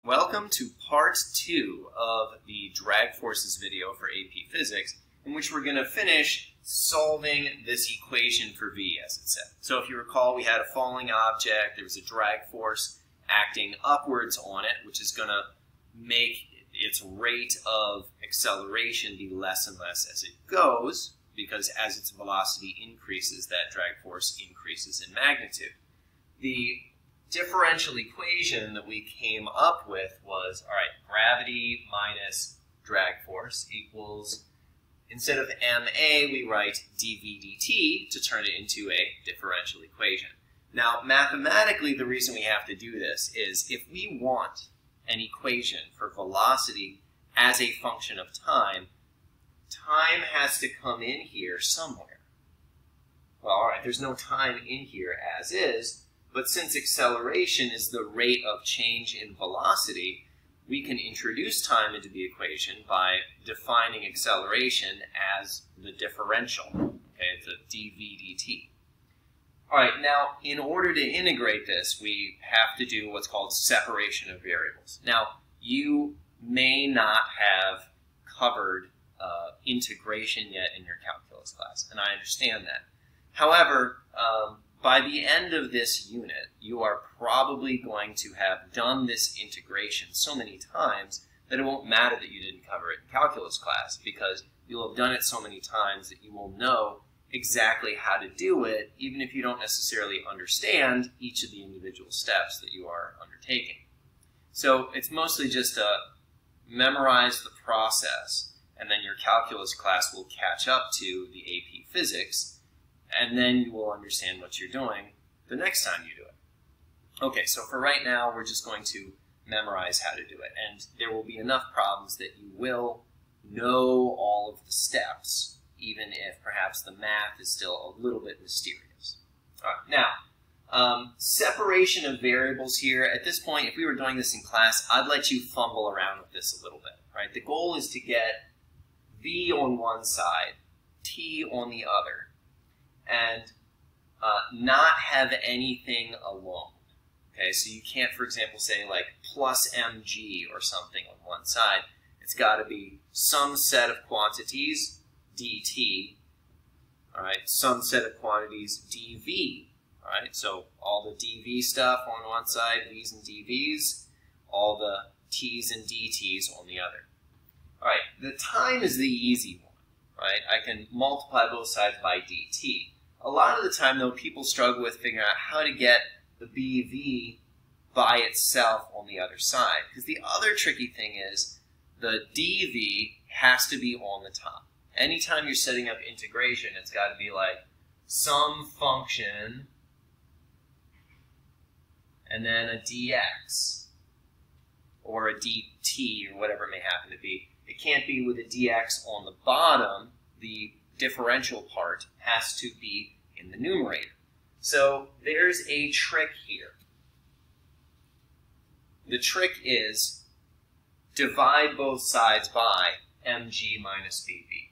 Welcome to part 2 of the drag forces video for AP Physics, in which we're going to finish solving this equation for V, as it said. So if you recall, we had a falling object, there was a drag force acting upwards on it, which is going to make its rate of acceleration be less and less as it goes, because as its velocity increases, that drag force increases in magnitude. The differential equation that we came up with was, all right, gravity minus drag force equals, instead of ma, we write dv dt to turn it into a differential equation. Now, mathematically, the reason we have to do this is if we want an equation for velocity as a function of time, time has to come in here somewhere. Well, all right, there's no time in here as is, but since acceleration is the rate of change in velocity, we can introduce time into the equation by defining acceleration as the differential. Okay, it's a dv dt. All right, now in order to integrate this, we have to do what's called separation of variables. Now, you may not have covered integration yet in your calculus class, and I understand that. However, by the end of this unit, you are probably going to have done this integration so many times that it won't matter that you didn't cover it in calculus class, because you'll have done it so many times that you will know exactly how to do it, even if you don't necessarily understand each of the individual steps that you are undertaking. So it's mostly just to memorize the process, and then your calculus class will catch up to the AP Physics, and then you will understand what you're doing the next time you do it. Okay, so for right now, we're just going to memorize how to do it. And there will be enough problems that you will know all of the steps, even if perhaps the math is still a little bit mysterious. All right, now, separation of variables here. At this point, if we were doing this in class, I'd let you fumble around with this a little bit. Right? The goal is to get V on one side, T on the other, and not have anything alone. Okay, so you can't, for example, say like plus mg or something on one side. It's got to be some set of quantities, dt, all right, some set of quantities, dv, all right, so all the dv stuff on one side, v's and dv's, all the t's and dt's on the other. All right, the time is the easy one, right? I can multiply both sides by dt. A lot of the time, though, people struggle with figuring out how to get the BV by itself on the other side. Because the other tricky thing is the DV has to be on the top. Anytime you're setting up integration, it's got to be like some function and then a dx or a dt or whatever it may happen to be. It can't be with a dx on the bottom. The differential part has to be in the numerator. So there's a trick here. The trick is divide both sides by mg minus bv.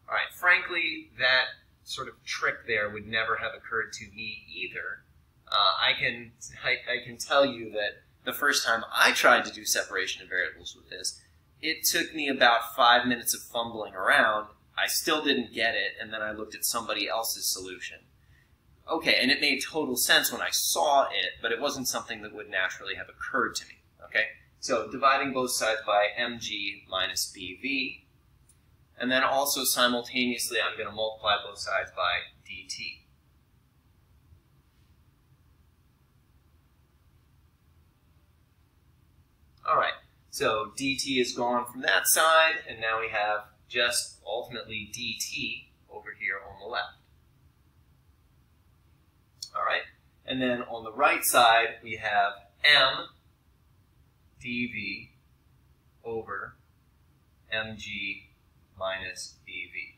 All right, frankly, that sort of trick there would never have occurred to me either. I can tell you that the first time I tried to do separation of variables with this, it took me about 5 minutes of fumbling around. I still didn't get it, and then I looked at somebody else's solution. Okay, and it made total sense when I saw it, but it wasn't something that would naturally have occurred to me. Okay, so dividing both sides by mg minus bv, and then also simultaneously I'm going to multiply both sides by dt. All right. So dt is gone from that side, and now we have just ultimately dt over here on the left. All right, and then on the right side, we have m dv over mg minus bv.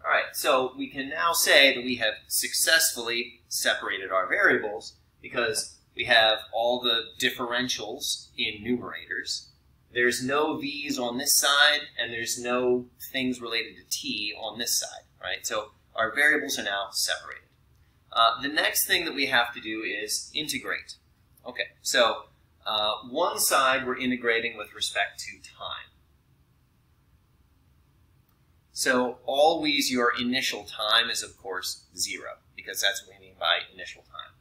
All right, so we can now say that we have successfully separated our variables because we have all the differentials in numerators. There's no v's on this side, and there's no things related to t on this side, right? So our variables are now separated. The next thing that we have to do is integrate. Okay, so one side we're integrating with respect to time. So always your initial time is, of course, 0, because that's what we mean by initial time.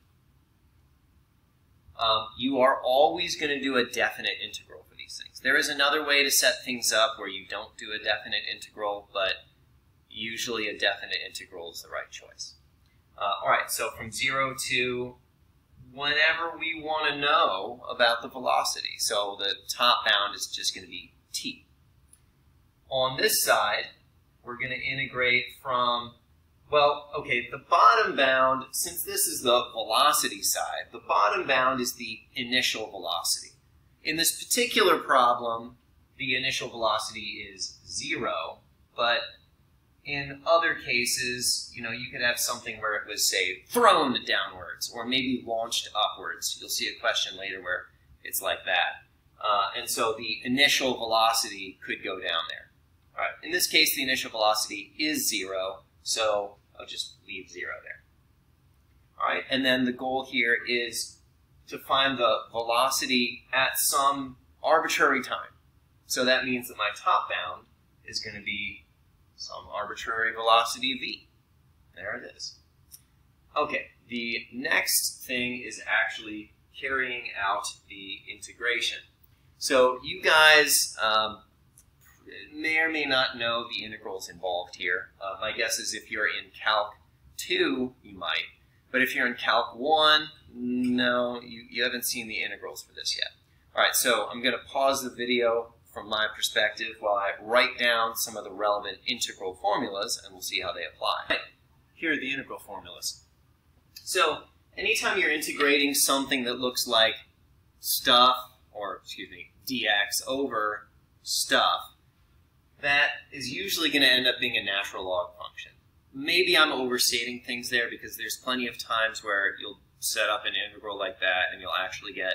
You are always going to do a definite integral for these things. There is another way to set things up where you don't do a definite integral, but usually a definite integral is the right choice. All right, so from 0 to whenever we want to know about the velocity. So the top bound is just going to be t. On this side, we're going to integrate from, well, okay, the bottom bound, since this is the velocity side, the bottom bound is the initial velocity. In this particular problem, the initial velocity is 0, but in other cases, you know, you could have something where it was, say, thrown downwards or maybe launched upwards. You'll see a question later where it's like that. And so the initial velocity could go down there. All right. In this case, the initial velocity is 0, so I'll just leave 0 there. All right. And then the goal here is to find the velocity at some arbitrary time. So that means that my top bound is going to be some arbitrary velocity v. There it is. Okay, the next thing is actually carrying out the integration. So you guys may or may not know the integrals involved here. My guess is if you're in Calc 2, you might. But if you're in Calc 1, no, you haven't seen the integrals for this yet. All right, so I'm going to pause the video from my perspective while I write down some of the relevant integral formulas, and we'll see how they apply. Right. Here are the integral formulas. So anytime you're integrating something that looks like stuff, or excuse me, dx over stuff, that is usually going to end up being a natural log function. Maybe I'm overstating things there because there's plenty of times where you'll set up an integral like that and you'll actually get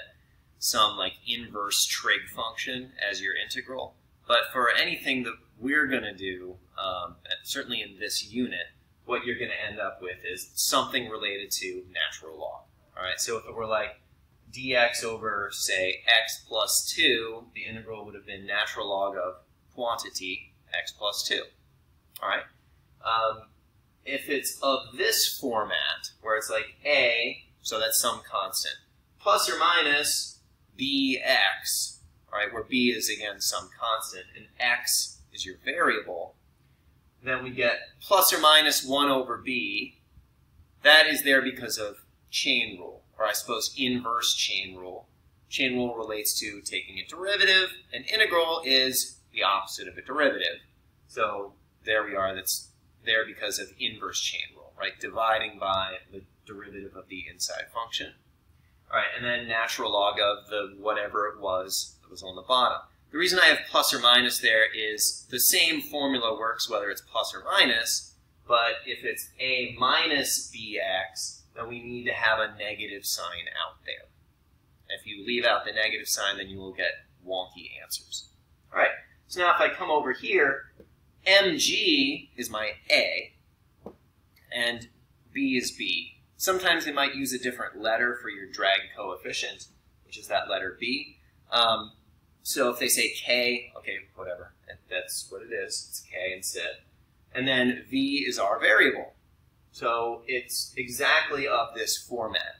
some like inverse trig function as your integral. But for anything that we're going to do, certainly in this unit, what you're going to end up with is something related to natural log. All right, so if it were like dx over, say, x plus 2, the integral would have been natural log of quantity x plus 2. All right. If it's of this format, where it's like a, so that's some constant, plus or minus bx, all right, where b is, again, some constant, and x is your variable, then we get plus or minus 1 over b. That is there because of chain rule, or I suppose inverse chain rule. Chain rule relates to taking a derivative. An integral is the opposite of a derivative. So there we are, that's there because of inverse chain rule, right? Dividing by the derivative of the inside function. All right, and then natural log of the whatever it was that was on the bottom. The reason I have plus or minus there is the same formula works whether it's plus or minus, but if it's a minus bx, then we need to have a negative sign out there. If you leave out the negative sign, then you will get wonky answers. All right, so now if I come over here, mg is my a, and b is b. Sometimes they might use a different letter for your drag coefficient, which is that letter b. So if they say k, okay, whatever, that's what it is. It's k instead. And then v is our variable. So it's exactly of this format.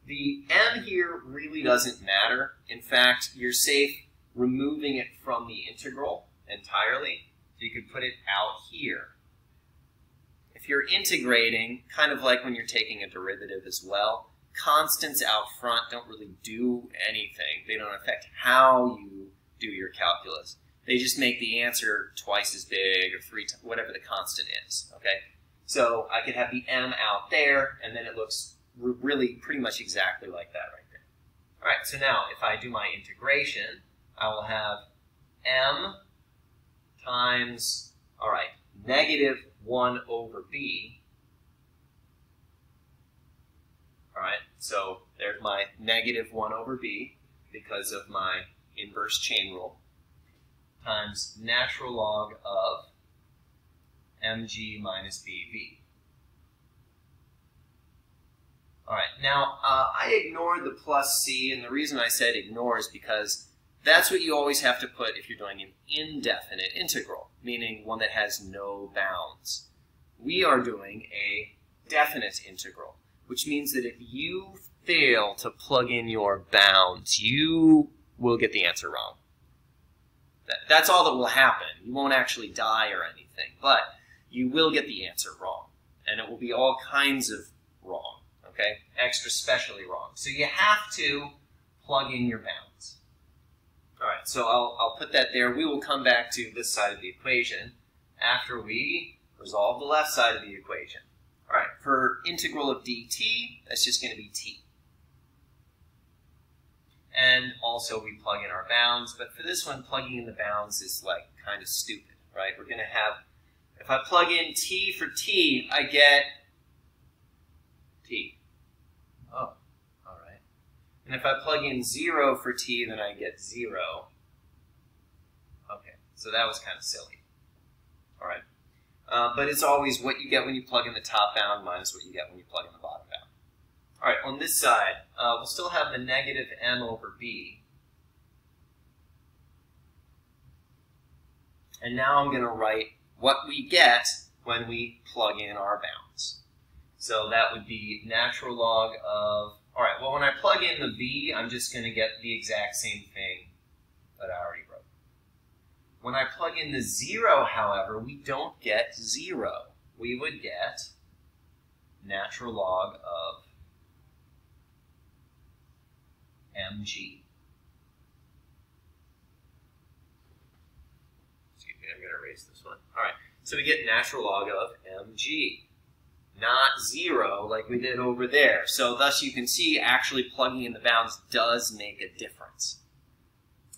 The m here really doesn't matter. In fact, you're safe removing it from the integral entirely. So you could put it out here. If you're integrating, kind of like when you're taking a derivative as well, constants out front don't really do anything. They don't affect how you do your calculus. They just make the answer twice as big or 3 times, whatever the constant is, okay? So I could have the m out there, and then it looks really pretty much exactly like that right there. All right, so now if I do my integration, I will have m times, all right, negative 1 over b. All right, so there's my negative 1 over b because of my inverse chain rule, times natural log of mg minus bv. All right, now I ignored the plus c, and the reason I said ignore is because that's what you always have to put if you're doing an indefinite integral, meaning one that has no bounds. We are doing a definite integral, which means that if you fail to plug in your bounds, you will get the answer wrong. That's all that will happen. You won't actually die or anything, but you will get the answer wrong, and it will be all kinds of wrong, okay? Extra specially wrong. So you have to plug in your bounds. All right, so I'll put that there. We will come back to this side of the equation after we resolve the left side of the equation. All right, for integral of dt, that's just going to be t. And also we plug in our bounds, but for this one, plugging in the bounds is like kind of stupid, right? We're going to have, if I plug in t for t, I get t. Oh, all right. And if I plug in 0 for t, then I get 0. Okay, so that was kind of silly. All right. But it's always what you get when you plug in the top bound minus what you get when you plug in the bottom bound. All right, on this side, we'll still have the negative m over b. And now I'm going to write what we get when we plug in our bounds. So that would be natural log of, all right, well, when I plug in the b, I'm just going to get the exact same thing that I already wrote. When I plug in the 0, however, we don't get 0. We would get natural log of mg. Excuse me, I'm going to erase this one. All right, so we get natural log of mg, not 0 like we did over there. So thus you can see actually plugging in the bounds does make a difference.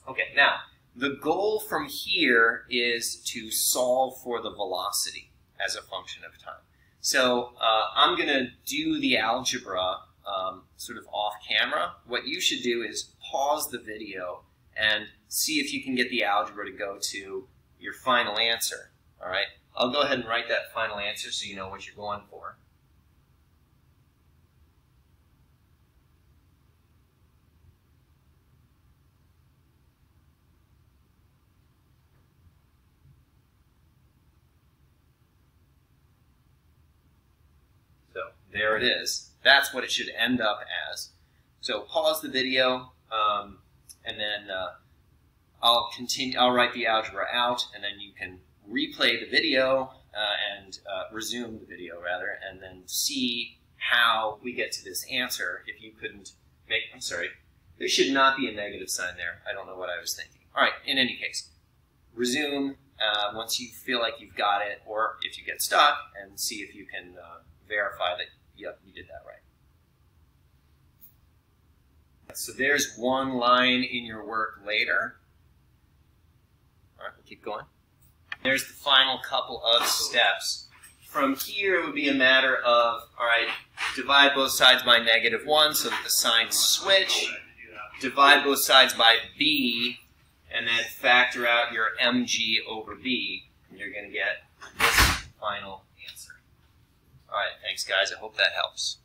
Okay, now the goal from here is to solve for the velocity as a function of time. So I'm going to do the algebra sort of off camera. What you should do is pause the video and see if you can get the algebra to go to your final answer. All right, I'll go ahead and write that final answer so you know what you're going for. So there it is. That's what it should end up as. So pause the video, and then I'll continue. I'll write the algebra out, and then you can replay the video and resume the video rather, and then see how we get to this answer. If you couldn't make, I'm sorry, there should not be a negative sign there. I don't know what I was thinking. All right. In any case, resume once you feel like you've got it, or if you get stuck, and see if you can verify that. Yep, you did that right. So there's one line in your work later. All right, we'll keep going. There's the final couple of steps. From here, it would be a matter of, all right, divide both sides by -1 so that the signs switch. Divide both sides by b, and then factor out your mg over b, and you're going to get this final answer. All right, thanks, guys. I hope that helps.